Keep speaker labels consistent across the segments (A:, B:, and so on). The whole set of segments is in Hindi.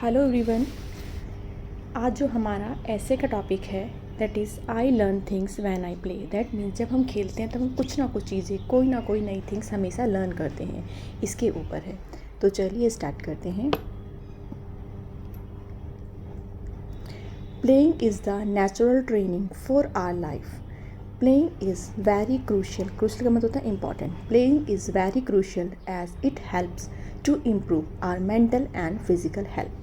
A: Hello everyone. आज जो हमारा ऐसे का टॉपिक है that is I learn things when I play. That means जब हम खेलते हैं तब हम कुछ ना कुछ चीज़ें कोई ना कोई नई थिंग्स हमेशा लर्न करते हैं, इसके ऊपर है। तो चलिए स्टार्ट करते हैं। Playing is the natural training for our life. Playing is very crucial. Crucial का मतलब होता है important. Playing is very crucial as it helps to improve our mental and physical health.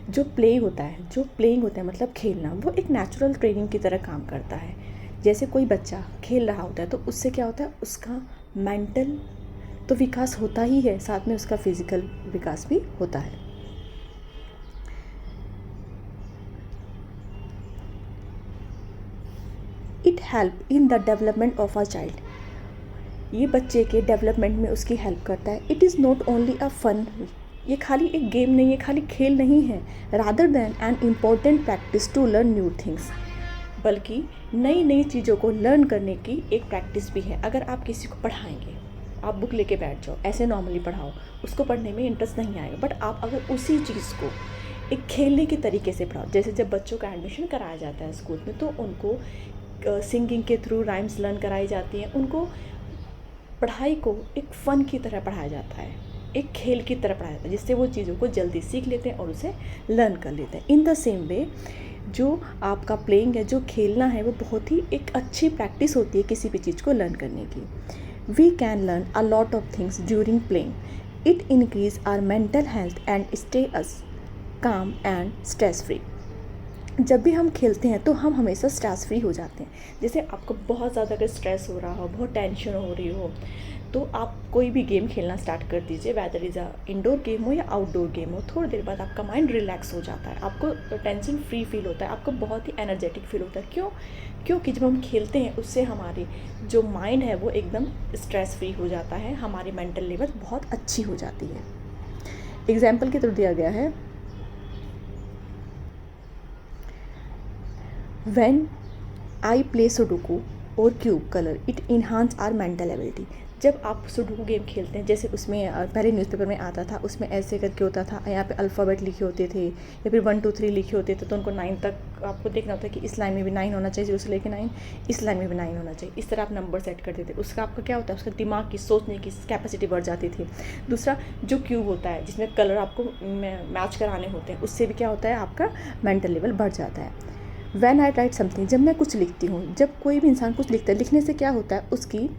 A: जो प्लेइंग होता है मतलब खेलना, वो एक नेचुरल ट्रेनिंग की तरह काम करता है। जैसे कोई बच्चा खेल रहा होता है तो उससे क्या होता है, उसका मेंटल तो विकास होता ही है, साथ में उसका फिजिकल विकास भी होता है। It help in the development of a child. ये बच्चे के डेवलपमेंट में उसकी हेल्प करता है। It is not only a fun. ये खाली एक गेम नहीं है, खाली खेल नहीं है। Rather than an important practice to learn new things, बल्कि नई नई चीज़ों को लर्न करने की एक प्रैक्टिस भी है। अगर आप किसी को पढ़ाएंगे, आप बुक लेके बैठ जाओ, ऐसे नॉर्मली पढ़ाओ, उसको पढ़ने में इंटरेस्ट नहीं आएगा। बट आप अगर उसी चीज़ को एक खेलने के तरीके से पढ़ाओ, जैसे जब बच्चों का एडमिशन कराया जाता है स्कूल में, तो उनको सिंगिंग के थ्रू राइम्स लर्न कराई जाती हैं। उनको पढ़ाई को एक फ़न की तरह पढ़ाया जाता है, एक खेल की तरह पढ़ाया जाता है, जिससे वो चीज़ों को जल्दी सीख लेते हैं और उसे लर्न कर लेते हैं। इन द सेम वे जो आपका प्लेइंग है, जो खेलना है, वो बहुत ही एक अच्छी प्रैक्टिस होती है किसी भी चीज़ को लर्न करने की। We can learn a lot of things during playing. It increase our mental health and stay us calm and stress free. जब भी हम खेलते हैं तो हम हमेशा स्ट्रेस फ्री हो जाते हैं। जैसे आपको बहुत ज़्यादा अगर स्ट्रेस हो रहा हो, बहुत टेंशन हो रही हो, तो आप कोई भी गेम खेलना स्टार्ट कर दीजिए, whether is a indoor game हो या आउटडोर गेम हो। थोड़ी देर बाद आपका माइंड रिलैक्स हो जाता है, आपको टेंशन फ्री फील होता है, आपको बहुत ही एनर्जेटिक फील होता है। क्योंकि जब हम खेलते हैं उससे हमारी जो माइंड है वो एकदम स्ट्रेस फ्री हो जाता है, हमारी मेंटल लेवल बहुत अच्छी हो जाती है। एग्जाम्पल के थ्रू दिया गया है, When I play सुडोकू और cube colour it enhance our mental ability. जब आप सुडोकू गेम खेलते हैं, जैसे उसमें पहले न्यूज़पेपर में आता था, उसमें ऐसे करके होता था, यहाँ पे अल्फ़ाबेट लिखे होते थे या फिर 1 2 3 लिखे होते थे, तो उनको 9 तक आपको देखना होता है कि इस लाइन में भी 9 होना चाहिए, 0 से लेकर 9, इस लाइन में भी 9 होना चाहिए। इस तरह आप नंबर सेट करते थे। उसका आपका क्या होता है, उसका दिमाग की सोचने की कैपेसिटी बढ़ जाती थी। दूसरा जो क्यूब होता है, जिसमें कलर आपको मैच कराने होते हैं, उससे भी क्या होता है, आपका मेंटल लेवल बढ़ जाता है। वैन आई राइट समथिंग, जब मैं कुछ लिखती हूँ, जब कोई भी इंसान कुछ लिखता है, लिखने से क्या होता है, उसकी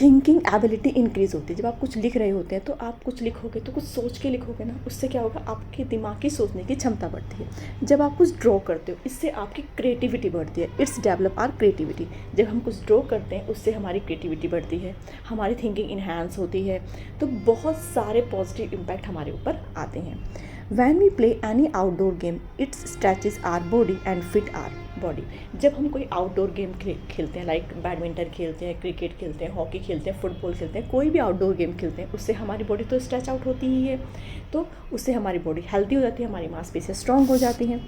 A: थिंकिंग एबिलिटी इंक्रीज़ होती है। जब आप कुछ लिख रहे होते हैं तो आप कुछ लिखोगे तो कुछ सोच के लिखोगे ना, उससे क्या होगा, आपके दिमाग की सोचने की क्षमता बढ़ती है। जब आप कुछ ड्रॉ करते हो, इससे आपकी क्रिएटिविटी बढ़ती है। It's develop are creativity. जब हम कुछ ड्रॉ करते हैं उससे हमारी क्रिएटिविटी बढ़ती है, हमारी थिंकिंग इन्हांस होती है। तो बहुत सारे पॉजिटिव इम्पैक्ट हमारे ऊपर आते हैं। When we play any outdoor game, it stretches our body and fit our body. जब हम कोई आउटडोर गेम खेलते हैं, लाइक बैडमिंटन खेलते हैं, क्रिकेट खेलते हैं, हॉकी खेलते हैं, फुटबॉल खेलते हैं, कोई भी आउटडोर गेम खेलते हैं, उससे हमारी बॉडी तो स्ट्रेच आउट होती ही है, तो उससे हमारी बॉडी हेल्दी हो जाती है, हमारी मांसपेशियाँ स्ट्रॉन्ग हो जाती हैं।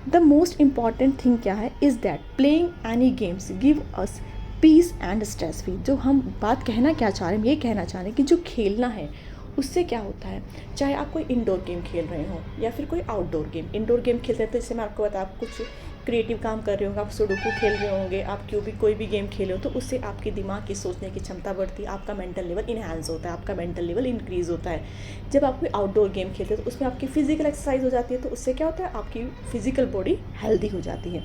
A: द मोस्ट इम्पॉर्टेंट थिंग क्या है, is that playing any games give us piece and stress free. जो हम बात कहना क्या चाह रहे हैं, ये कहना चाह रहे हैं कि जो खेलना है उससे क्या होता है, चाहे आप कोई इंडोर गेम खेल रहे हो या फिर कोई आउटडोर गेम। इंडोर गेम खेलते हैं तो जैसे मैं आपको बताया, आप कुछ क्रिएटिव काम कर रहे होंगे, आप सुडोकू खेल रहे होंगे, आप कोई भी गेम खेले हो, तो उससे आपके दिमाग की सोचने की क्षमता बढ़ती है, आपका मेंटल लेवल इन्हांस होता है, आपका मेंटल लेवल इंक्रीज़ होता है। जब आप कोई आउटडोर गेम खेलते हो तो उसमें आपकी फिजिकल एक्सरसाइज हो जाती है, तो उससे क्या होता है, आपकी फिजिकल बॉडी हेल्दी हो जाती है।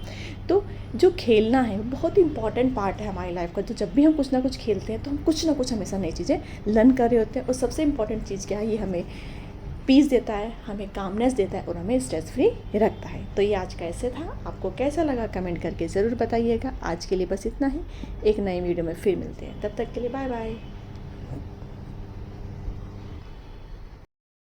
A: तो जो खेलना है बहुत ही इंपॉर्टेंट पार्ट है हमारी लाइफ का। तो जब भी हम कुछ ना कुछ खेलते हैं तो हम कुछ ना कुछ हमेशा नई चीज़ें लर्न कर रहे होते हैं। और सबसे इंपॉर्टेंट चीज़ क्या है, ये हमें पीस देता है, हमें कामनेस देता है और हमें स्ट्रेस फ्री रखता है। तो ये आज का ऐसे था, आपको कैसा लगा कमेंट करके ज़रूर बताइएगा। आज के लिए बस इतना ही, एक नई वीडियो में फिर मिलते हैं, तब तक के लिए बाय बाय।